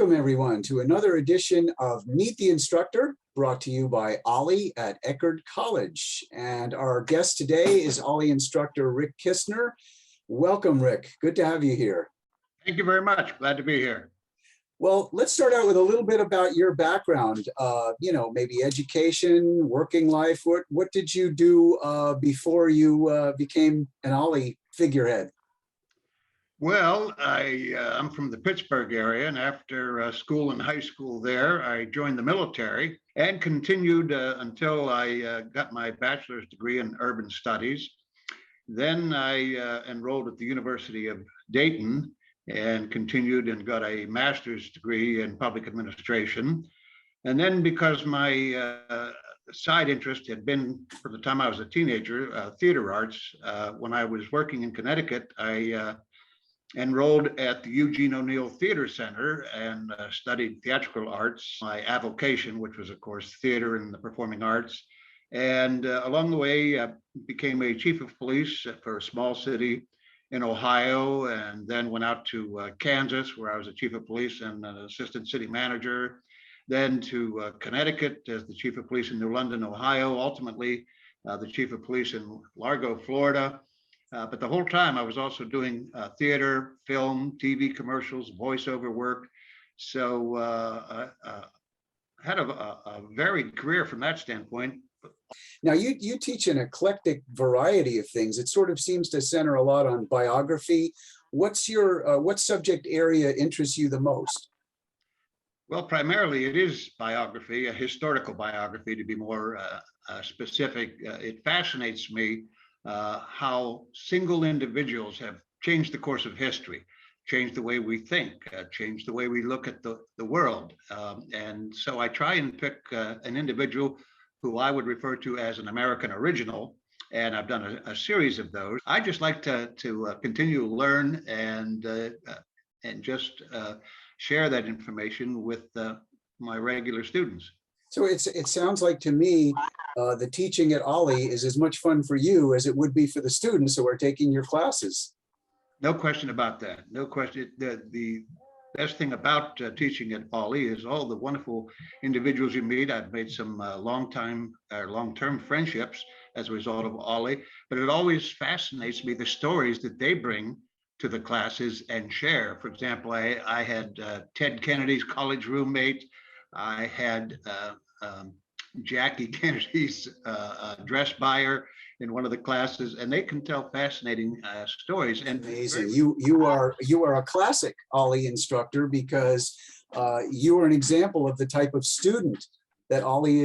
Welcome everyone to another edition of Meet the Instructor, brought to you by OLLI at Eckerd College. And our guest today is OLLI Instructor Rick Kistner. Welcome, Rick. Good to have you here. Thank you very much. Glad to be here. Well, let's start out with a little bit about your background. Maybe education, working life. What did you do before you became an OLLI figurehead? Well, I'm from the Pittsburgh area, and after school and high school there, I joined the military and continued until I got my bachelor's degree in urban studies. Then I enrolled at the University of Dayton and continued and got a master's degree in public administration. And then because my side interest had been, from the time I was a teenager, theater arts, when I was working in Connecticut, I enrolled at the Eugene O'Neill Theater Center and studied theatrical arts, my avocation, which was, of course, theater and the performing arts. And along the way, became a chief of police for a small city in Ohio, and then went out to Kansas, where I was a chief of police and an assistant city manager, then to Connecticut as the chief of police in New London, Ohio, ultimately the chief of police in Largo, Florida. But the whole time I was also doing theater, film, TV commercials, voiceover work. So I had a varied career from that standpoint. Now you teach an eclectic variety of things. It sort of seems to center a lot on biography. What's your what subject area interests you the most? Well, primarily it is biography, a historical biography to be more specific. It fascinates me how single individuals have changed the course of history, changed the way we think, changed the way we look at the world. And so I try and pick an individual who I would refer to as an American original, and I've done a series of those. I just like to continue to learn and just share that information with my regular students. So it sounds like to me the teaching at OLLI is as much fun for you as it would be for the students who are taking your classes. No question about that. No question. The best thing about teaching at OLLI is all the wonderful individuals you meet. I've made some long-term friendships as a result of OLLI, but it always fascinates me the stories that they bring to the classes and share. For example, I had Ted Kennedy's college roommate. I had Jackie Kennedy's dress buyer in one of the classes, and they can tell fascinating stories. And amazing. You are a classic OLLI instructor because you are an example of the type of student that OLLI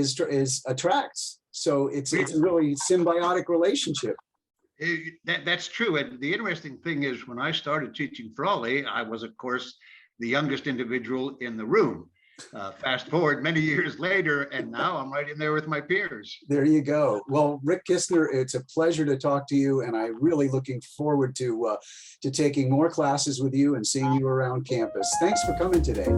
attracts. So it's a really symbiotic relationship. That's true. And the interesting thing is, when I started teaching for OLLI, I was, of course, the youngest individual in the room. Fast forward many years later, and now I'm right in there with my peers. There you go. Well, Rick Kistner, it's a pleasure to talk to you, and I'm really looking forward to taking more classes with you and seeing you around campus. Thanks for coming today.